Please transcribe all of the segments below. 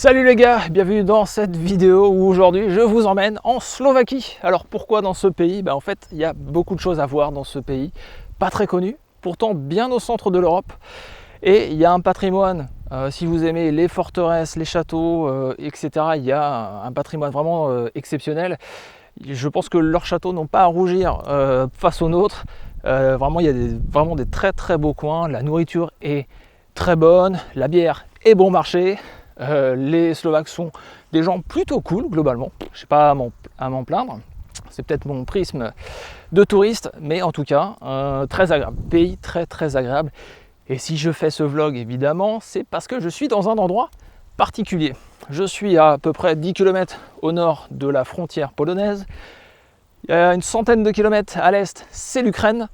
Salut les gars, bienvenue dans cette vidéo où aujourd'hui je vous emmène en Slovaquie. Alors pourquoi dans ce pays? En fait il y a beaucoup de choses à voir dans ce pays, pas très connu, pourtant bien au centre de l'Europe. Et il y a un patrimoine, si vous aimez les forteresses, les châteaux, etc. Il y a un patrimoine vraiment exceptionnel. Je pense que leurs châteaux n'ont pas à rougir face aux nôtres. Vraiment il y a vraiment des très très beaux coins, la nourriture est très bonne, la bière est bon marché. Les Slovaques sont des gens plutôt cool globalement, je n'ai pas à m'en plaindre, c'est peut-être mon prisme de touriste, mais en tout cas très agréable, pays très très agréable. Et si je fais ce vlog évidemment, c'est parce que je suis dans un endroit particulier. Je suis à peu près 10 km au nord de la frontière polonaise, il y a une centaine de kilomètres à l'est, c'est l'Ukraine.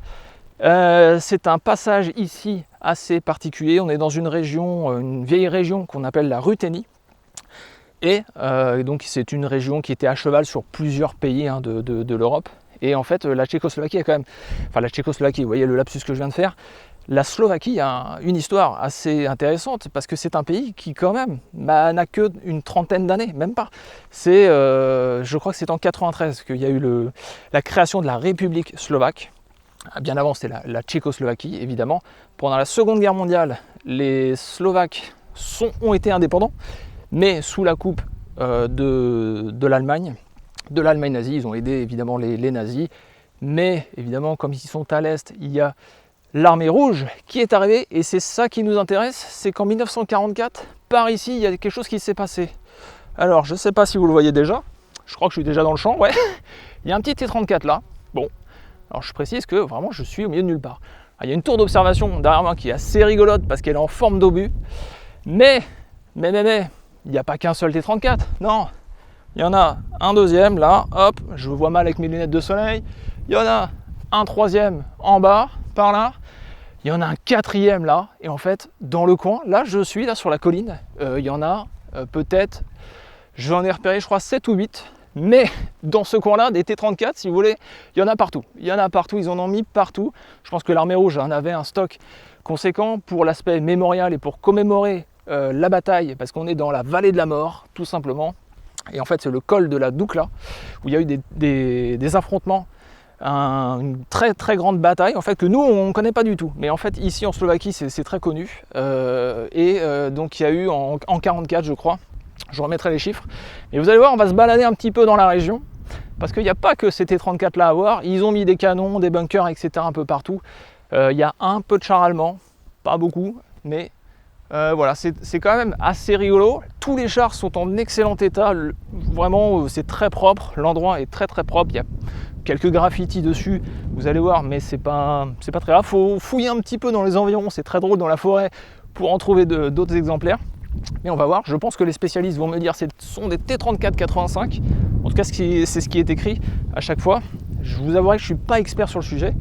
C'est un passage ici assez particulier, on est dans une région, une vieille région qu'on appelle la Ruthénie, et donc c'est une région qui était à cheval sur plusieurs pays de l'Europe, et en fait la Tchécoslovaquie a quand même, enfin la Tchécoslovaquie, vous voyez le lapsus que je viens de faire, la Slovaquie a une histoire assez intéressante, parce que c'est un pays qui quand même n'a que une trentaine d'années, même pas. C'est, je crois que c'est en 93 qu'il y a eu la création de la République slovaque. Bien avant, c'était la Tchécoslovaquie, évidemment. Pendant la Seconde Guerre mondiale, les Slovaques ont été indépendants, mais sous la coupe de l'Allemagne nazie. Ils ont aidé évidemment les nazis, mais évidemment, comme ils sont à l'Est, il y a l'armée rouge qui est arrivée, et c'est ça qui nous intéresse, c'est qu'en 1944, par ici, il y a quelque chose qui s'est passé. Alors, je ne sais pas si vous le voyez déjà, je crois que je suis déjà dans le champ, ouais. Il y a un petit T-34 là, bon. Alors je précise que vraiment je suis au milieu de nulle part. Alors, il y a une tour d'observation derrière moi qui est assez rigolote parce qu'elle est en forme d'obus. Mais, il n'y a pas qu'un seul T-34, non. Il y en a un deuxième là, hop, je vois mal avec mes lunettes de soleil. Il y en a un troisième en bas, par là. Il y en a un quatrième là. Et en fait, dans le coin, là je suis là sur la colline, il y en a peut-être, j'en ai repéré je crois 7 ou 8. Mais dans ce coin-là, des T-34, si vous voulez, il y en a partout. Il y en a partout, ils en ont mis partout. Je pense que l'armée rouge en avait un stock conséquent pour l'aspect mémorial et pour commémorer la bataille, parce qu'on est dans la vallée de la mort, tout simplement. Et en fait, c'est le col de la Dukla, où il y a eu des affrontements, une très très grande bataille, en fait, que nous, on ne connaît pas du tout. Mais en fait, ici en Slovaquie, c'est très connu. Donc, il y a eu en 44, je crois, je remettrai les chiffres. Et vous allez voir, on va se balader un petit peu dans la région, parce qu'il n'y a pas que ces T-34 là à voir. Ils ont mis des canons, des bunkers, etc. un peu partout. Il y a un peu de chars allemands, pas beaucoup, mais voilà, c'est quand même assez rigolo. Tous les chars sont en excellent état, vraiment c'est très propre, l'endroit est très très propre. Il y a quelques graffitis dessus, vous allez voir, mais c'est pas très grave. Faut fouiller un petit peu dans les environs, c'est très drôle dans la forêt pour en trouver d'autres exemplaires. Mais on va voir, je pense que les spécialistes vont me dire que ce sont des T-34-85. En tout cas, c'est ce qui est écrit à chaque fois. Je vous avouerai que je ne suis pas expert sur le sujet,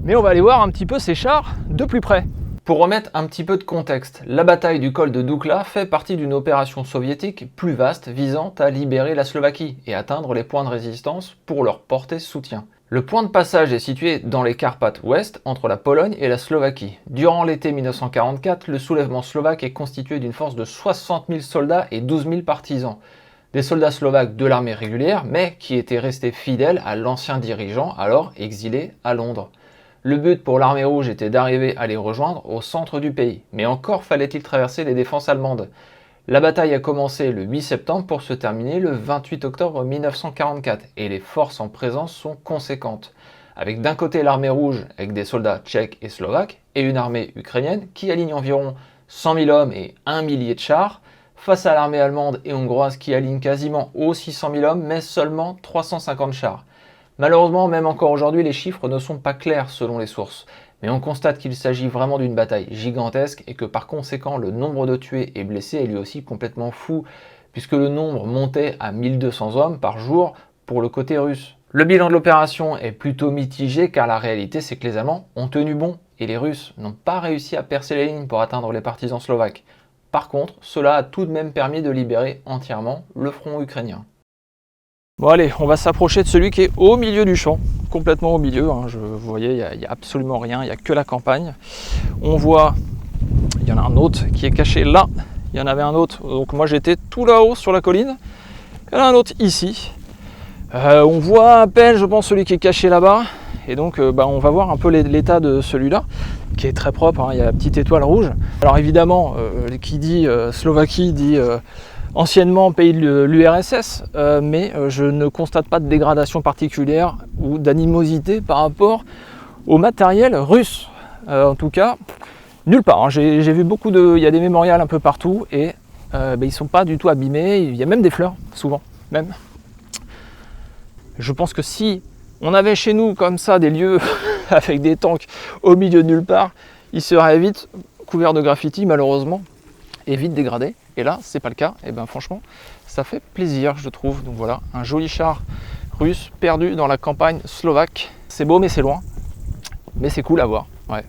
mais on va aller voir un petit peu ces chars de plus près. Pour remettre un petit peu de contexte, la bataille du col de Dukla fait partie d'une opération soviétique plus vaste visant à libérer la Slovaquie et atteindre les points de résistance pour leur porter soutien. Le point de passage est situé dans les Carpates ouest, entre la Pologne et la Slovaquie. Durant l'été 1944, le soulèvement slovaque est constitué d'une force de 60 000 soldats et 12 000 partisans. Des soldats slovaques de l'armée régulière, mais qui étaient restés fidèles à l'ancien dirigeant, alors exilé à Londres. Le but pour l'armée rouge était d'arriver à les rejoindre au centre du pays, mais encore fallait-il traverser les défenses allemandes. La bataille a commencé le 8 septembre pour se terminer le 28 octobre 1944 et les forces en présence sont conséquentes. Avec d'un côté l'armée rouge avec des soldats tchèques et slovaques et une armée ukrainienne qui aligne environ 100 000 hommes et 1 millier de chars, face à l'armée allemande et hongroise qui aligne quasiment aussi 100 000 hommes mais seulement 350 chars. Malheureusement, même encore aujourd'hui, les chiffres ne sont pas clairs selon les sources. Mais on constate qu'il s'agit vraiment d'une bataille gigantesque et que par conséquent le nombre de tués et blessés est lui aussi complètement fou, puisque le nombre montait à 1200 hommes par jour pour le côté russe. Le bilan de l'opération est plutôt mitigé car la réalité c'est que les Allemands ont tenu bon et les Russes n'ont pas réussi à percer les lignes pour atteindre les partisans slovaques. Par contre, cela a tout de même permis de libérer entièrement le front ukrainien. Bon allez, on va s'approcher de celui qui est au milieu du champ, complètement au milieu, hein. Vous voyez, il n'y a absolument rien, il n'y a que la campagne. On voit, il y en a un autre qui est caché là, il il y en avait un autre, donc moi j'étais tout là-haut sur la colline, il y en a un autre ici. On voit à peine, je pense, celui qui est caché là-bas, et donc on va voir un peu l'état de celui-là, qui est très propre, hein. Il y a la petite étoile rouge. Alors évidemment, qui dit Slovaquie dit anciennement pays de l'URSS, mais je ne constate pas de dégradation particulière ou d'animosité par rapport au matériel russe. En tout cas, nulle part, hein. J'ai vu beaucoup il y a des mémorials un peu partout, et ils ne sont pas du tout abîmés, il y a même des fleurs, souvent, même. Je pense que si on avait chez nous comme ça des lieux avec des tanks au milieu de nulle part, ils seraient vite couverts de graffiti malheureusement et vite dégradés. Et là, c'est pas le cas. Et bien franchement, ça fait plaisir, je trouve. Donc voilà, un joli char russe perdu dans la campagne slovaque. C'est beau mais c'est loin. Mais c'est cool à voir. Ouais.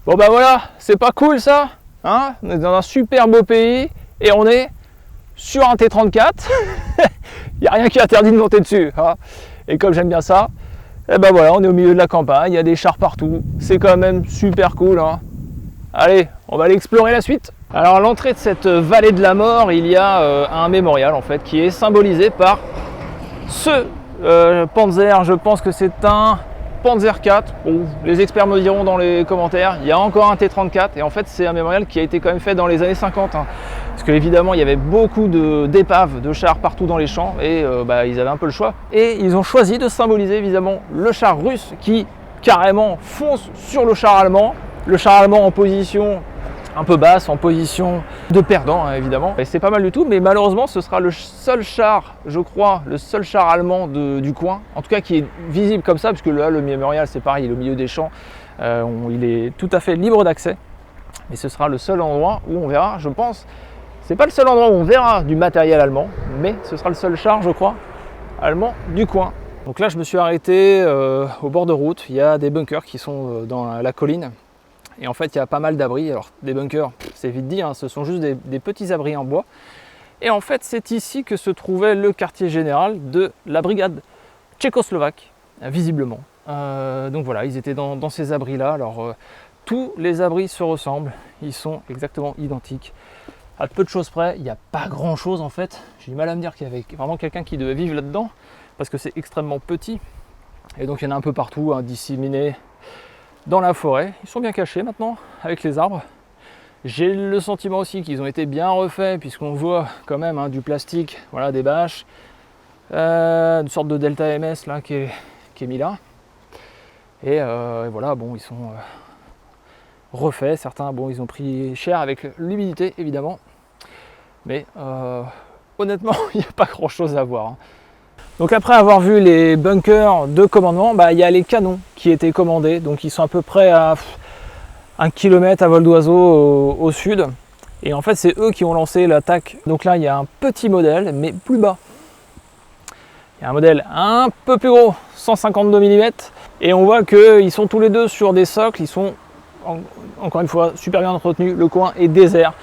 Bon bah voilà, c'est pas cool ça, hein? On est dans un super beau pays et on est sur un T34. Il n'y a rien qui interdit de monter dessus, hein. Et comme j'aime bien ça, et ben voilà, on est au milieu de la campagne, il y a des chars partout, c'est quand même super cool, hein. Allez, on va aller explorer la suite. Alors à l'entrée de cette vallée de la mort, il y a un mémorial en fait qui est symbolisé par ce Panzer. Je pense que c'est un Panzer 4. Bon, les experts me diront dans les commentaires. Il y a encore un T34 et en fait c'est un mémorial qui a été quand même fait dans les années 50, hein. Parce que évidemment il y avait beaucoup d'épaves de chars partout dans les champs et ils avaient un peu le choix. Et ils ont choisi de symboliser évidemment le char russe qui carrément fonce sur le char allemand. Le char allemand en position un peu basse, en position de perdant, hein, évidemment. Et c'est pas mal du tout, mais malheureusement ce sera le seul char, je crois, le seul char allemand du coin, en tout cas qui est visible comme ça, parce que là le mémorial c'est pareil, il est au milieu des champs, il est tout à fait libre d'accès, mais ce sera le seul endroit où on verra, je pense, c'est pas le seul endroit où on verra du matériel allemand, mais ce sera le seul char, je crois, allemand du coin. Donc là je me suis arrêté au bord de route, il y a des bunkers qui sont dans la colline. Et en fait, il y a pas mal d'abris. Alors, des bunkers, c'est vite dit, hein, ce sont juste des petits abris en bois. Et en fait, c'est ici que se trouvait le quartier général de la brigade tchécoslovaque, visiblement. Donc voilà, ils étaient dans ces abris-là. Alors, tous les abris se ressemblent. Ils sont exactement identiques. À peu de choses près, il n'y a pas grand-chose en fait. J'ai du mal à me dire qu'il y avait vraiment quelqu'un qui devait vivre là-dedans, parce que c'est extrêmement petit. Et donc, il y en a un peu partout, hein, disséminés dans la forêt. Ils sont bien cachés maintenant avec les arbres. J'ai le sentiment aussi qu'ils ont été bien refaits, puisqu'on voit quand même, hein, du plastique, voilà, des bâches, une sorte de Delta MS là qui est mis là. Et voilà, bon, ils sont refaits. Certains, bon, ils ont pris cher avec l'humidité évidemment, mais honnêtement, il n'y a pas grand chose à voir, hein. Donc après avoir vu les bunkers de commandement, il y a les canons qui étaient commandés. Donc ils sont à peu près à 1 km à vol d'oiseau au sud. Et en fait c'est eux qui ont lancé l'attaque. Donc là il y a un petit modèle mais plus bas. Il y a un modèle un peu plus gros, 152 mm. Et on voit qu'ils sont tous les deux sur des socles. Ils sont encore une fois super bien entretenus. Le coin est désert.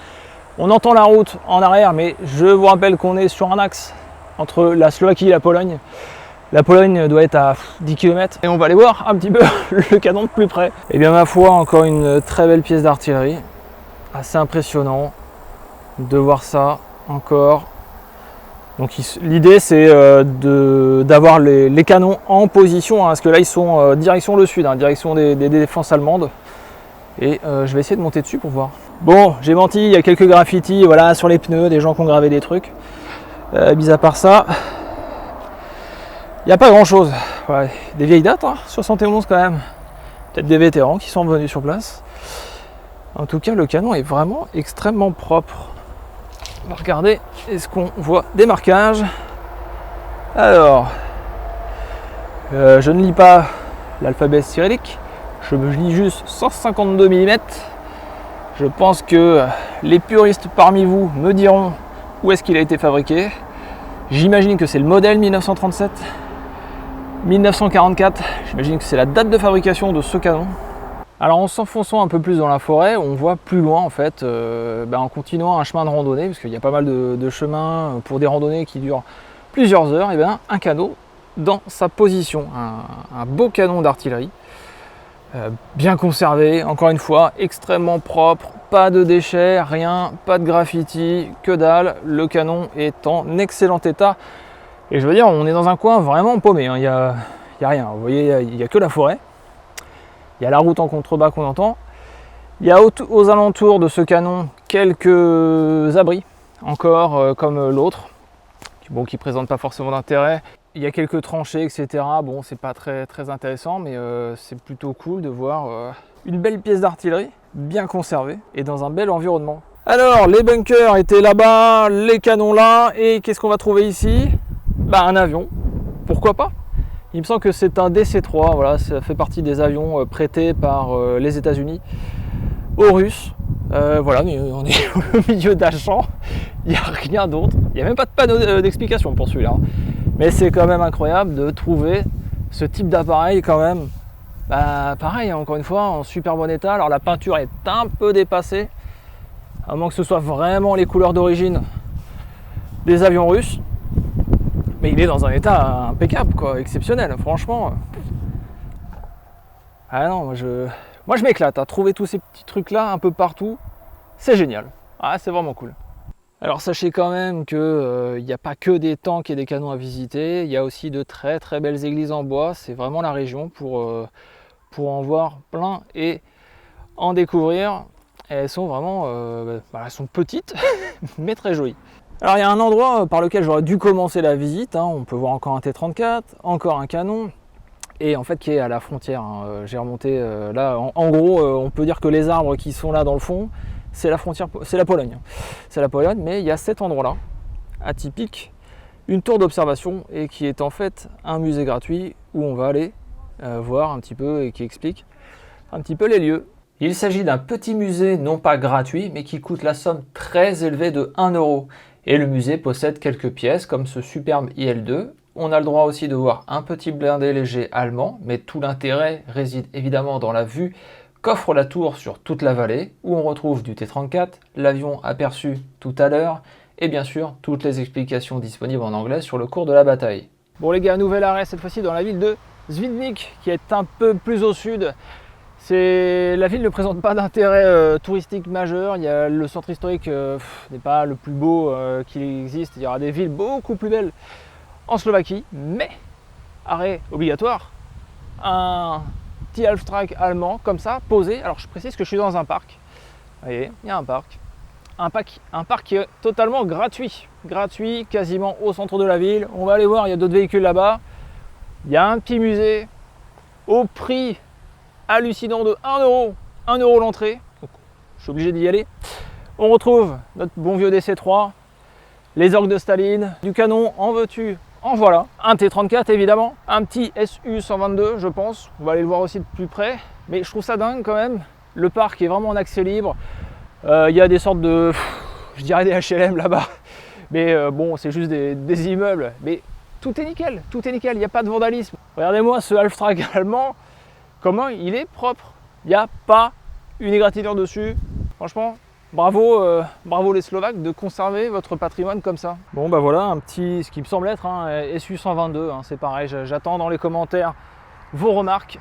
On entend la route en arrière, mais je vous rappelle qu'on est sur un axe entre la Slovaquie et la Pologne. La Pologne doit être à 10 km. Et on va aller voir un petit peu le canon de plus près. Et bien ma foi, encore une très belle pièce d'artillerie. Assez impressionnant de voir ça encore. Donc l'idée c'est d'avoir les canons en position, hein, parce que là ils sont direction le sud, hein, direction des défenses allemandes. Et je vais essayer de monter dessus pour voir. Bon, j'ai menti, il y a quelques graffitis, voilà, sur les pneus, des gens qui ont gravé des trucs. Mis à part ça, il n'y a pas grand chose. Ouais, des vieilles dates, hein, 71 quand même. Peut-être des vétérans qui sont venus sur place. En tout cas, le canon est vraiment extrêmement propre. On va regarder, est-ce qu'on voit des marquages? Alors, je ne lis pas l'alphabet cyrillique, je lis juste 152 mm. Je pense que les puristes parmi vous me diront où est-ce qu'il a été fabriqué. J'imagine que c'est le modèle 1937, 1944, j'imagine que c'est la date de fabrication de ce canon. Alors en s'enfonçant un peu plus dans la forêt, on voit plus loin en fait, en continuant un chemin de randonnée, parce qu'il y a pas mal de chemins pour des randonnées qui durent plusieurs heures, et un canot dans sa position, un beau canon d'artillerie. Bien conservé, encore une fois, extrêmement propre, pas de déchets, rien, pas de graffiti, que dalle. Le canon est en excellent état. Et je veux dire, on est dans un coin vraiment paumé, hein. Il y a rien. Vous voyez, il n'y a que la forêt. Il y a la route en contrebas qu'on entend. Il y a aux alentours de ce canon quelques abris, encore comme l'autre, bon, qui ne présentent pas forcément d'intérêt. Il y a quelques tranchées, etc. Bon, c'est pas très intéressant, mais c'est plutôt cool de voir une belle pièce d'artillerie, bien conservée et dans un bel environnement. Alors, les bunkers étaient là-bas, les canons là, et qu'est-ce qu'on va trouver ici? Bah, un avion, pourquoi pas? Il me semble que c'est un DC-3, voilà, ça fait partie des avions prêtés par les États-Unis aux Russes. Voilà, mais on est au milieu d'un champ, il n'y a rien d'autre, il n'y a même pas de panneau d'explication pour celui-là. Mais c'est quand même incroyable de trouver ce type d'appareil quand même. Bah, pareil, encore une fois, en super bon état. Alors la peinture est un peu dépassée, à moins que ce soit vraiment les couleurs d'origine des avions russes. Mais il est dans un état impeccable, quoi, exceptionnel, franchement. Ah non, moi je m'éclate à trouver tous ces petits trucs-là un peu partout. C'est génial. Ah, c'est vraiment cool. Alors sachez quand même qu'il n'y a pas que des tanks et des canons à visiter, il y a aussi de très belles églises en bois, c'est vraiment la région pour en voir plein et en découvrir. Et elles sont vraiment elles sont petites mais très jolies. Alors il y a un endroit par lequel j'aurais dû commencer la visite, hein. On peut voir encore un T-34, encore un canon, et en fait qui est à la frontière, hein. J'ai remonté là, en gros on peut dire que les arbres qui sont là dans le fond, c'est la frontière, c'est la Pologne. C'est la Pologne, mais il y a cet endroit-là, atypique, une tour d'observation et qui est en fait un musée gratuit où on va aller voir un petit peu et qui explique un petit peu les lieux. Il s'agit d'un petit musée non pas gratuit, mais qui coûte la somme très élevée de 1 €. Et le musée possède quelques pièces comme ce superbe IL-2. On a le droit aussi de voir un petit blindé léger allemand, mais tout l'intérêt réside évidemment dans la vue qu'offre la tour sur toute la vallée, où on retrouve du T-34, l'avion aperçu tout à l'heure, et bien sûr toutes les explications disponibles en anglais sur le cours de la bataille. Bon les gars, nouvel arrêt cette fois-ci dans la ville de Świdnik, qui est un peu plus au sud. La ville ne présente pas d'intérêt touristique majeur, il y a le centre historique n'est pas le plus beau qu'il existe, il y aura des villes beaucoup plus belles en Slovaquie, mais arrêt obligatoire, un petit Halftrack allemand comme ça, posé. Alors je précise que je suis dans un parc. Vous voyez, il y a un parc. Un parc qui est totalement gratuit. Gratuit, quasiment au centre de la ville. On va aller voir, il y a d'autres véhicules là-bas. Il y a un petit musée au prix hallucinant de 1 €. 1 € l'entrée. Donc, je suis obligé d'y aller. On retrouve notre bon vieux DC-3, les orgues de Staline, du canon, en veux-tu, en voilà. Un T-34 évidemment, un petit SU-122 je pense, on va aller le voir aussi de plus près. Mais je trouve ça dingue quand même, le parc est vraiment en accès libre. Il y a des sortes de, je dirais des HLM là-bas. Mais bon, c'est juste des immeubles. Mais tout est nickel, il n'y a pas de vandalisme. Regardez-moi ce Halftrack allemand, comment il est propre. Il n'y a pas une égratignure dessus. Franchement, bravo, bravo les Slovaques de conserver votre patrimoine comme ça. Bon bah voilà, un petit, ce qui me semble être un SU-122, hein, c'est pareil, j'attends dans les commentaires vos remarques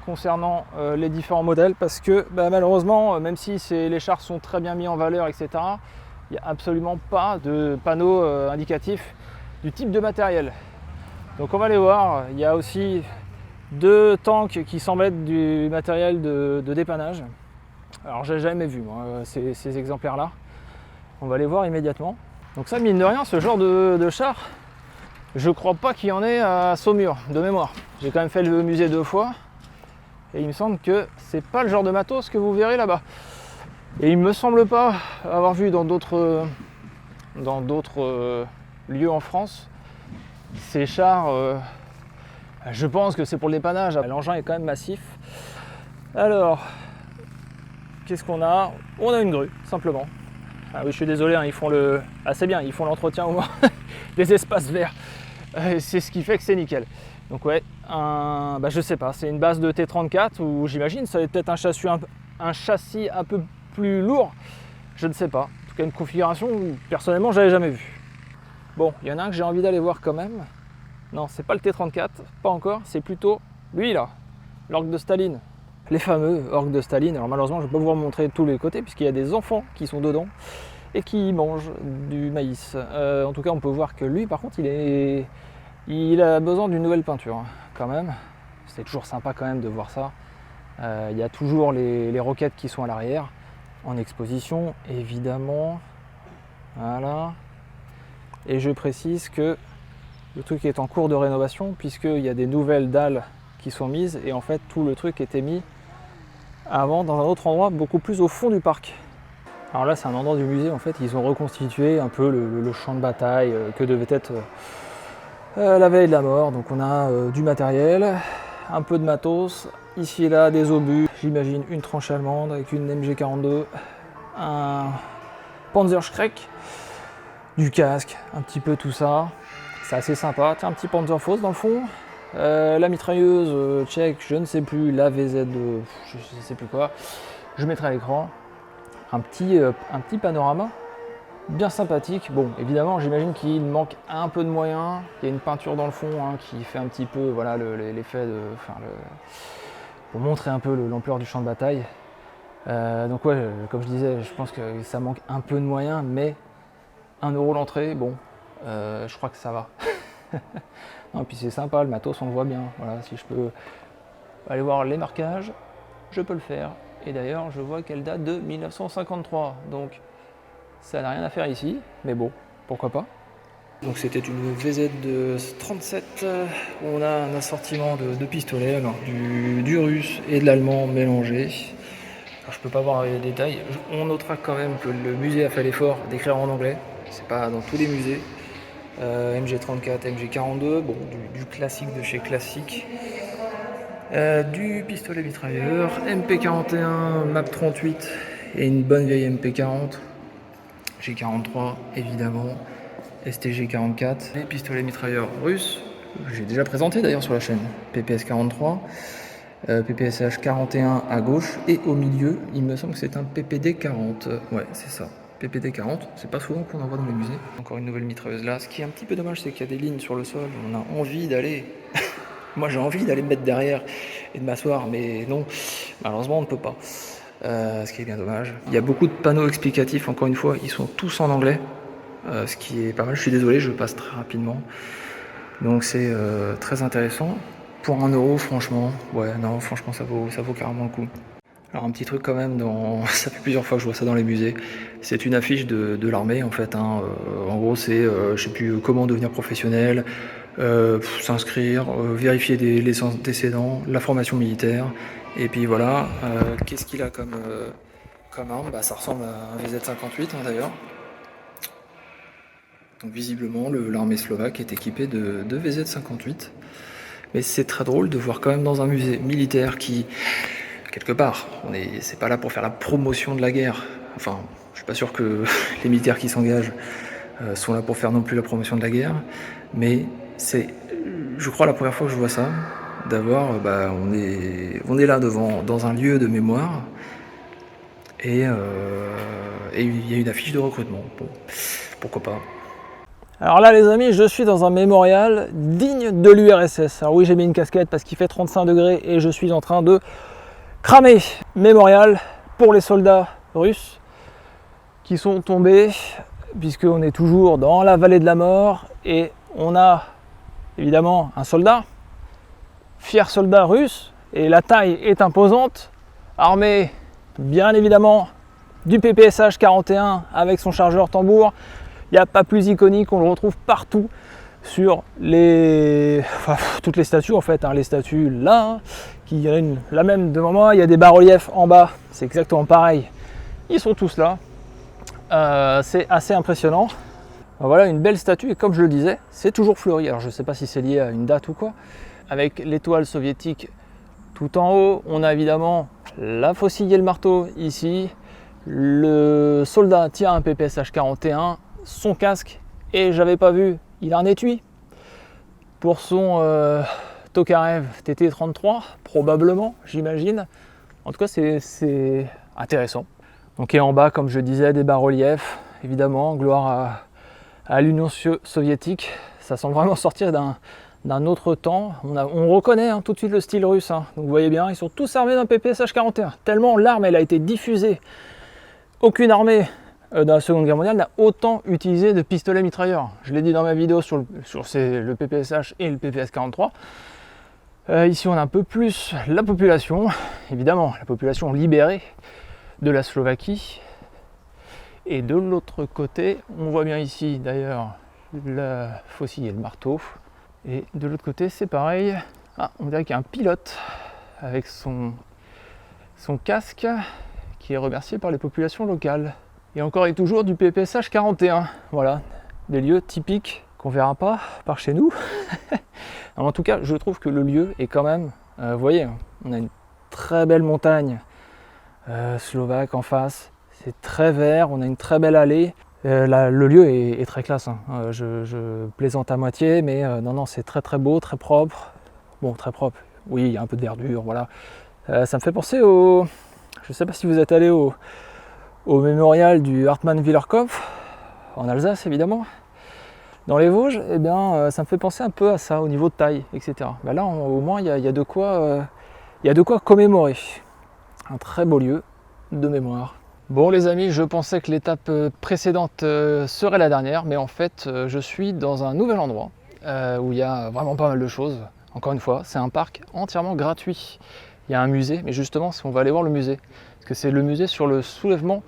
concernant les différents modèles, parce que bah, malheureusement, même si les chars sont très bien mis en valeur, etc., il n'y a absolument pas de panneau indicatif du type de matériel. Donc on va aller voir, il y a aussi 2 tanks qui semblent être du matériel de dépannage. Alors j'ai jamais vu moi ces exemplaires-là. On va les voir immédiatement. Donc ça, mine de rien, ce genre de char, je crois pas qu'il y en ait à Saumur, de mémoire. J'ai quand même fait le musée 2 fois. Et il me semble que c'est pas le genre de matos que vous verrez là-bas. Et il me semble pas avoir vu dans d'autres lieux en France ces chars. Je pense que c'est pour le dépannage. L'engin est quand même massif. Alors, qu'est-ce qu'on a? On a une grue, simplement. Ah oui, je suis désolé, hein, ils font le. Ah, c'est bien, ils font l'entretien au moins des espaces verts. C'est ce qui fait que c'est nickel. Donc ouais, je sais pas, c'est une base de T-34 ou j'imagine ça va être peut-être un châssis un peu plus lourd, je ne sais pas. En tout cas une configuration où personnellement j'avais jamais vu. Bon, il y en a un que j'ai envie d'aller voir quand même. Non, c'est pas le T-34, pas encore, c'est plutôt lui là, l'orgue de Staline. les fameux orgues de Staline. Alors malheureusement je ne vais pas vous montrer tous les côtés puisqu'il y a des enfants qui sont dedans et qui mangent du maïs. En tout cas on peut voir que lui par contre il a besoin d'une nouvelle peinture hein, quand même. C'est toujours sympa quand même de voir ça. Il y a toujours les roquettes qui sont à l'arrière en exposition évidemment. Voilà. Et je précise que le truc est en cours de rénovation puisqu'il y a des nouvelles dalles qui sont mises et en fait tout le truc était mis avant dans un autre endroit beaucoup plus au fond du parc. Alors là c'est un endroit du musée, en fait ils ont reconstitué un peu le champ de bataille que devait être la veille de la mort. Donc on a du matériel, un peu de matos, ici et là des obus, j'imagine une tranche allemande avec une MG42, un Panzerschreck, du casque, un petit peu tout ça. C'est assez sympa, tiens, un petit Panzerfaust dans le fond, la mitrailleuse tchèque, je ne sais plus, la VZ, je ne sais plus quoi, je mettrai à l'écran, un petit panorama, bien sympathique. Bon, évidemment, j'imagine qu'il manque un peu de moyens, il y a une peinture dans le fond hein, qui fait un petit peu, voilà, l'effet de, pour montrer un peu l'ampleur du champ de bataille. Donc ouais, comme je disais, je pense que ça manque un peu de moyens, mais 1 € l'entrée, bon. Je crois que ça va. Non, puis c'est sympa, le matos on le voit bien. Voilà, si je peux aller voir les marquages, je peux le faire. Et d'ailleurs, je vois qu'elle date de 1953, donc ça n'a rien à faire ici, mais bon, pourquoi pas. Donc c'était une VZ de 37, on a un assortiment de pistolets, alors du russe et de l'allemand mélangé. Alors, je peux pas voir les détails. On notera quand même que le musée a fait l'effort d'écrire en anglais. C'est pas dans tous les musées. MG34, MG42, bon, du classique de chez classique. Du pistolet mitrailleur, MP41, MAP 38 et une bonne vieille MP40. G43 évidemment, STG 44. Les pistolets mitrailleurs russes, que j'ai déjà présenté d'ailleurs sur la chaîne. PPS 43, PPSH 41 à gauche et au milieu, il me semble que c'est un PPD 40. Ouais, c'est ça. PPD 40, c'est pas souvent qu'on en voit dans les musées. Encore une nouvelle mitrailleuse là. Ce qui est un petit peu dommage, c'est qu'il y a des lignes sur le sol. On a envie d'aller. Moi j'ai envie d'aller me mettre derrière et de m'asseoir, mais non, malheureusement on ne peut pas. Ce qui est bien dommage. Il y a beaucoup de panneaux explicatifs, encore une fois, ils sont tous en anglais. Ce qui est pas mal, je suis désolé, je passe très rapidement. Donc c'est très intéressant. Pour 1 €, franchement, ouais, non, franchement ça vaut carrément le coup. Alors un petit truc quand même, ça fait plusieurs fois que je vois ça dans les musées, c'est une affiche de l'armée en fait, hein. En gros c'est, je sais plus comment devenir professionnel, s'inscrire, vérifier les antécédents, la formation militaire, et puis voilà, qu'est-ce qu'il a comme arme, bah, ça ressemble à un VZ58 hein, d'ailleurs. Donc visiblement l'armée slovaque est équipée de VZ58, mais c'est très drôle de voir quand même dans un musée militaire qui... Quelque part, c'est pas là pour faire la promotion de la guerre. Enfin, je suis pas sûr que les militaires qui s'engagent sont là pour faire non plus la promotion de la guerre. Mais c'est, je crois, la première fois que je vois ça, d'avoir, on est là dans un lieu de mémoire et il y a une affiche de recrutement. Bon, pourquoi pas. Alors là les amis, je suis dans un mémorial digne de l'URSS. Alors oui, j'ai mis une casquette parce qu'il fait 35 degrés et je suis en train de cramé. Mémorial pour les soldats russes qui sont tombés, puisqu'on est toujours dans la vallée de la mort et on a évidemment un soldat, fier soldat russe, et la taille est imposante, armé bien évidemment du PPSH 41 avec son chargeur tambour. Il n'y a pas plus iconique, on le retrouve partout sur toutes les statues en fait, hein, les statues là, hein, qui a la même devant moi, il y a des bas-reliefs en bas, c'est exactement pareil, ils sont tous là, c'est assez impressionnant. Voilà une belle statue et comme je le disais, c'est toujours fleuri, alors je ne sais pas si c'est lié à une date ou quoi, avec l'étoile soviétique tout en haut, on a évidemment la faucille et le marteau ici, le soldat tient un PPSH 41, son casque, et j'avais pas vu, il a un étui pour son Tokarev TT33, probablement, j'imagine. En tout cas, c'est intéressant. Donc, et en bas, comme je disais, des bas-reliefs, évidemment, gloire à l'Union soviétique. Ça semble vraiment sortir d'un autre temps. On reconnaît hein, tout de suite le style russe. Hein. Donc vous voyez bien, ils sont tous armés d'un PPSH-41. Tellement l'arme elle a été diffusée. Aucune armée dans la Seconde Guerre mondiale n'a autant utilisé de pistolets mitrailleurs. Je l'ai dit dans ma vidéo sur le PPSH et le PPS-43. Ici on a un peu plus la population, évidemment la population libérée de la Slovaquie. Et de l'autre côté, on voit bien ici d'ailleurs la faucille et le marteau. Et de l'autre côté c'est pareil. Ah, on dirait qu'il y a un pilote avec son casque qui est remercié par les populations locales. Et encore et toujours du PPSH 41. Voilà, des lieux typiques qu'on verra pas par chez nous. En tout cas, je trouve que le lieu est quand même, vous voyez, on a une très belle montagne slovaque en face. C'est très vert, on a une très belle allée. Le lieu est très classe. Hein. Je plaisante à moitié, mais non, c'est très très beau, très propre. Bon, très propre. Oui, il y a un peu de verdure, voilà. Ça me fait penser au... Je ne sais pas si vous êtes allé au mémorial du Hartmann-Wielerkopf, en Alsace évidemment. Dans les Vosges, eh bien, ça me fait penser un peu à ça, au niveau de taille, etc. Ben là, au moins, il y a de quoi commémorer. Un très beau lieu de mémoire. Bon les amis, je pensais que l'étape précédente serait la dernière, mais en fait, je suis dans un nouvel endroit où il y a vraiment pas mal de choses. Encore une fois, c'est un parc entièrement gratuit. Il y a un musée, mais justement, on va aller voir le musée. Parce que c'est le musée sur le soulèvement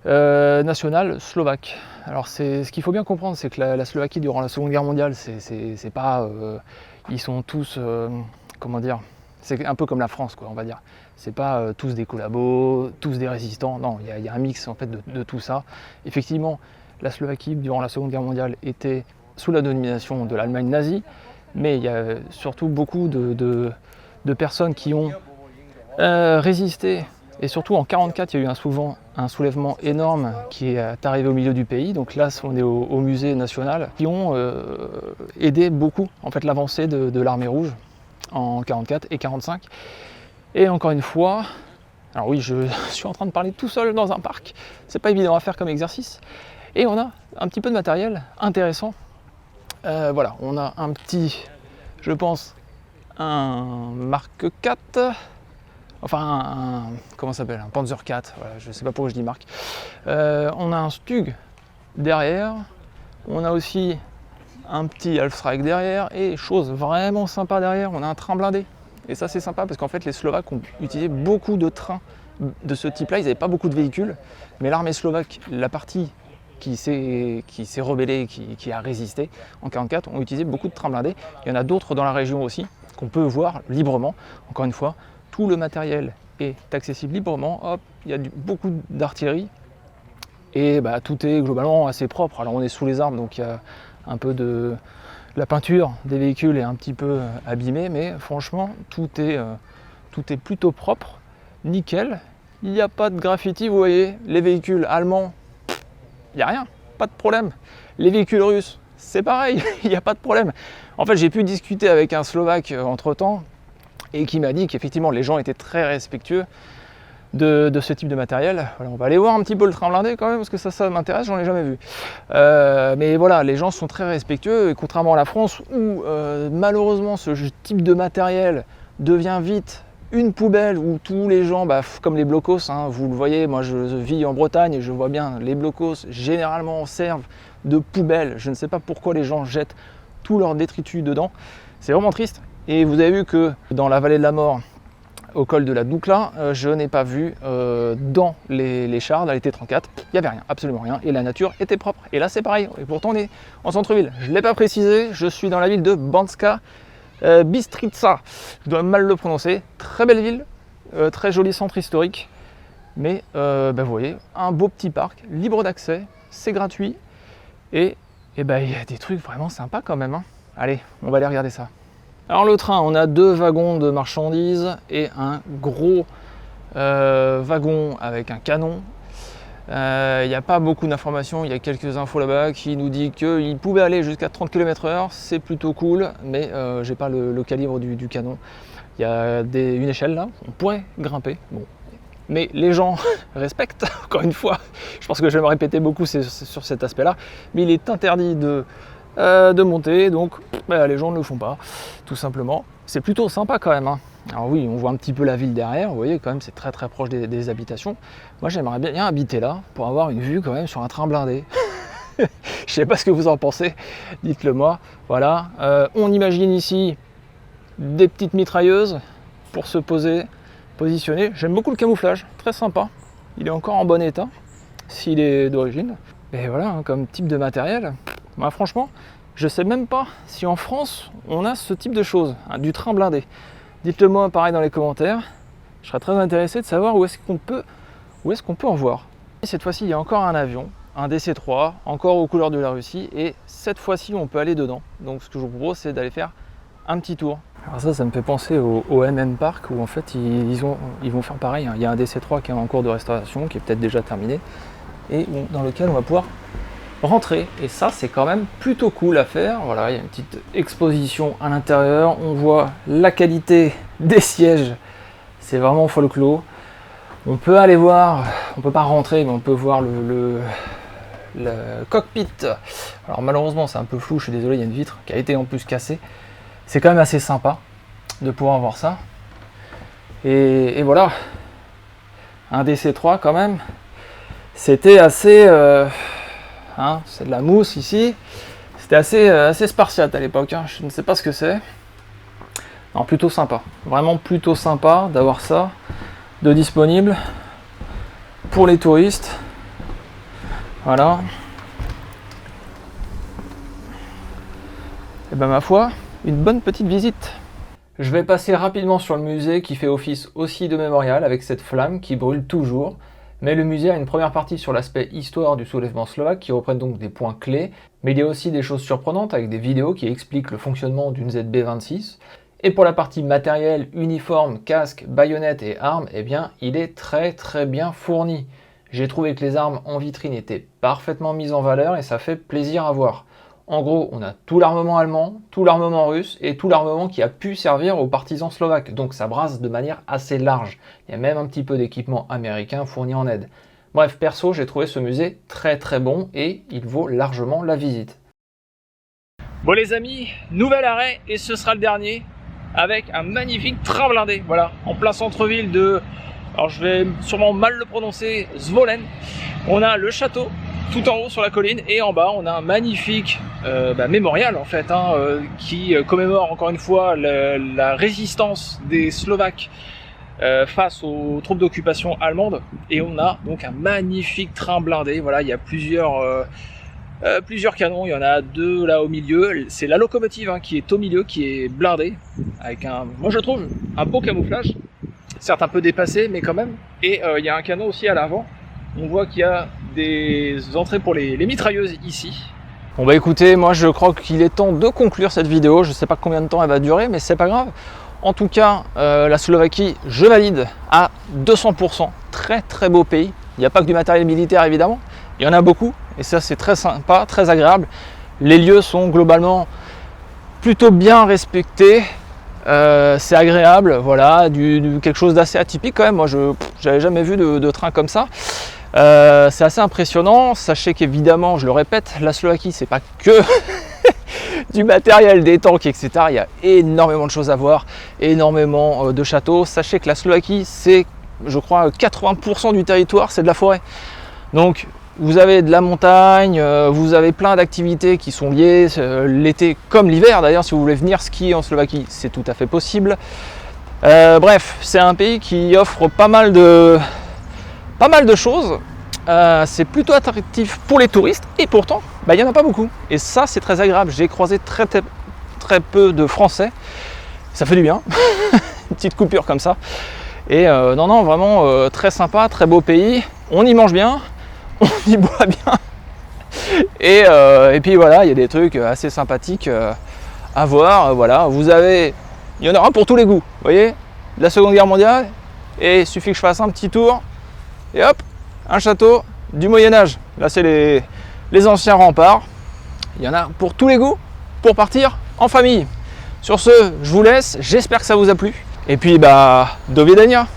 national slovaque. Alors ce qu'il faut bien comprendre, c'est que la Slovaquie, durant la Seconde Guerre mondiale, c'est pas... ils sont tous... comment dire, c'est un peu comme la France, quoi, on va dire. C'est pas tous des collabos, tous des résistants. Non, il y a un mix en fait de tout ça. Effectivement, la Slovaquie, durant la Seconde Guerre mondiale, était sous la domination de l'Allemagne nazie. Mais il y a surtout beaucoup de personnes qui ont résisté. Et surtout en 1944, il y a eu un soulèvement énorme qui est arrivé au milieu du pays. Donc là, on est au musée national, qui ont aidé beaucoup en fait, l'avancée de l'armée rouge en 1944 et 1945. Et encore une fois, alors oui, je suis en train de parler tout seul dans un parc. C'est pas évident à faire comme exercice. Et on a un petit peu de matériel intéressant. Voilà, on a un petit, je pense, un Mark IV. Enfin, comment ça s'appelle, un Panzer IV, voilà, je ne sais pas pourquoi je dis marque. On a un Stug derrière, on a aussi un petit Halfstrike derrière, et chose vraiment sympa derrière, on a un train blindé. Et ça c'est sympa parce qu'en fait les Slovaques ont utilisé beaucoup de trains de ce type-là, ils n'avaient pas beaucoup de véhicules, mais l'armée slovaque, la partie qui s'est rebellée, qui a résisté en 1944, ont utilisé beaucoup de trains blindés. Il y en a d'autres dans la région aussi, qu'on peut voir librement, encore une fois. Tout le matériel est accessible librement. Hop, il y a beaucoup d'artillerie et bah, tout est globalement assez propre. Alors on est sous les arbres, donc il y a un peu de la peinture des véhicules est un petit peu abîmée, mais franchement tout est plutôt propre, nickel. Il n'y a pas de graffiti, vous voyez. Les véhicules allemands, il n'y a rien, pas de problème. Les véhicules russes, c'est pareil, il n'y a pas de problème. En fait, j'ai pu discuter avec un Slovaque entre-temps, et qui m'a dit qu'effectivement les gens étaient très respectueux de ce type de matériel. Voilà, on va aller voir un petit peu le train blindé quand même, parce que ça m'intéresse, j'en ai jamais vu. Mais voilà, les gens sont très respectueux, et contrairement à la France, où malheureusement ce type de matériel devient vite une poubelle, où tous les gens, comme les blocos, hein, vous le voyez, moi je vis en Bretagne et je vois bien, les blocos généralement servent de poubelle. Je ne sais pas pourquoi les gens jettent tout leur détritus dedans, c'est vraiment triste. Et vous avez vu que dans la vallée de la mort, au col de la Doukla, je n'ai pas vu dans les chars, dans les T-34, il n'y avait rien, absolument rien, et la nature était propre. Et là c'est pareil, et pourtant on est en centre-ville. Je ne l'ai pas précisé, je suis dans la ville de Banska Bystrica. Je dois mal le prononcer. Très belle ville, très joli centre historique, mais vous voyez, un beau petit parc, libre d'accès, c'est gratuit, et il y a des trucs vraiment sympas quand même. Hein. Allez, on va aller regarder ça. Alors le train, on a 2 wagons de marchandises et un gros wagon avec un canon. Il n'y a pas beaucoup d'informations, il y a quelques infos là-bas qui nous dit qu'il pouvait aller jusqu'à 30 km/h, c'est plutôt cool, mais j'ai pas le calibre du canon. Il y a une échelle là, on pourrait grimper, bon. Mais les gens respectent, encore une fois, je pense que je vais me répéter beaucoup sur cet aspect-là, mais il est interdit de de monter, donc les gens ne le font pas, tout simplement. C'est plutôt sympa quand même, hein. Alors oui, on voit un petit peu la ville derrière, vous voyez quand même c'est très très proche des habitations. Moi j'aimerais bien habiter là pour avoir une vue quand même sur un train blindé. Je sais pas ce que vous en pensez, dites-le moi. Voilà, on imagine ici des petites mitrailleuses pour se positionner. J'aime beaucoup le camouflage, très sympa. Il est encore en bon état, s'il est d'origine. Et voilà, hein, comme type de matériel. Moi franchement, je sais même pas si en France on a ce type de choses, hein, du train blindé. Dites-le moi pareil dans les commentaires. Je serais très intéressé de savoir où est-ce qu'on peut en voir. Et cette fois-ci, il y a encore un avion, un DC-3, encore aux couleurs de la Russie. Et cette fois-ci, on peut aller dedans. Donc ce que je vous propose, c'est d'aller faire un petit tour. Alors ça me fait penser au MM Park où en fait ils vont faire pareil. Il y a un DC-3 qui est en cours de restauration, qui est peut-être déjà terminé, et dans lequel on va pouvoir rentrer. Et ça, c'est quand même plutôt cool à faire. Voilà, il y a une petite exposition à l'intérieur. On voit la qualité des sièges. C'est vraiment folklore. On peut aller voir, on peut pas rentrer, mais on peut voir le cockpit. Alors malheureusement, c'est un peu flou, je suis désolé, il y a une vitre qui a été en plus cassée. C'est quand même assez sympa de pouvoir voir ça. Et voilà, un DC-3 quand même. C'était assez... hein, c'est de la mousse ici. C'était assez spartiate à l'époque, hein. Je ne sais pas ce que c'est. Non, plutôt sympa. Vraiment plutôt sympa d'avoir ça de disponible pour les touristes. Voilà. Et ben ma foi, une bonne petite visite. Je vais passer rapidement sur le musée qui fait office aussi de mémorial avec cette flamme qui brûle toujours. Mais le musée a une première partie sur l'aspect histoire du soulèvement slovaque qui reprennent donc des points clés, mais il y a aussi des choses surprenantes avec des vidéos qui expliquent le fonctionnement d'une ZB-26. Et pour la partie matériel, uniforme, casque, baïonnette et armes, eh bien il est très très bien fourni. J'ai trouvé que les armes en vitrine étaient parfaitement mises en valeur et ça fait plaisir à voir. En gros, on a tout l'armement allemand, tout l'armement russe et tout l'armement qui a pu servir aux partisans slovaques. Donc ça brasse de manière assez large. Il y a même un petit peu d'équipement américain fourni en aide. Bref, perso, j'ai trouvé ce musée très très bon et il vaut largement la visite. Bon les amis, nouvel arrêt et ce sera le dernier avec un magnifique train blindé. Voilà, en plein centre-ville de... Alors je vais sûrement mal le prononcer, Zvolen. On a le château tout en haut sur la colline et en bas on a un magnifique mémorial en fait qui commémore encore une fois la résistance des Slovaques face aux troupes d'occupation allemandes. Et on a donc un magnifique train blindé. Voilà, il y a plusieurs canons, il y en a deux là au milieu. C'est la locomotive qui est au milieu, qui est blindée avec moi je trouve un beau camouflage, certes un peu dépassé mais quand même. Et il y a un canon aussi à l'avant. On voit qu'il y a des entrées pour les mitrailleuses ici. Bon bah écoutez, moi je crois qu'il est temps de conclure cette vidéo. Je sais pas combien de temps elle va durer, mais c'est pas grave. En tout cas, la Slovaquie, je valide à 200%. Très très beau pays. Il n'y a pas que du matériel militaire évidemment. Il y en a beaucoup et ça c'est très sympa, très agréable. Les lieux sont globalement plutôt bien respectés. C'est agréable, voilà, quelque chose d'assez atypique quand même. Moi je n'avais jamais vu de train comme ça. C'est assez impressionnant. Sachez qu'évidemment, je le répète, la Slovaquie c'est pas que du matériel, des tanks, etc. Il y a énormément de choses à voir, énormément de châteaux. Sachez que la Slovaquie c'est, je crois, 80% du territoire c'est de la forêt. Donc vous avez de la montagne, vous avez plein d'activités qui sont liées l'été comme l'hiver. D'ailleurs, si vous voulez venir skier en Slovaquie, c'est tout à fait possible. Bref, c'est un pays qui offre pas mal de choses. C'est plutôt attractif pour les touristes et pourtant, il n'y en a pas beaucoup. Et ça, c'est très agréable. J'ai croisé très peu de Français. Ça fait du bien. Une petite coupure comme ça. Et non, vraiment très sympa, très beau pays. On y mange bien. On y boit bien et puis voilà, il y a des trucs assez sympathiques à voir. Voilà, il y en aura pour tous les goûts, vous voyez, de la Seconde Guerre mondiale, et il suffit que je fasse un petit tour et hop, un château du Moyen-Âge. Là c'est les anciens remparts. Il y en a pour tous les goûts pour partir en famille. Sur ce, je vous laisse, j'espère que ça vous a plu et puis do widzenia.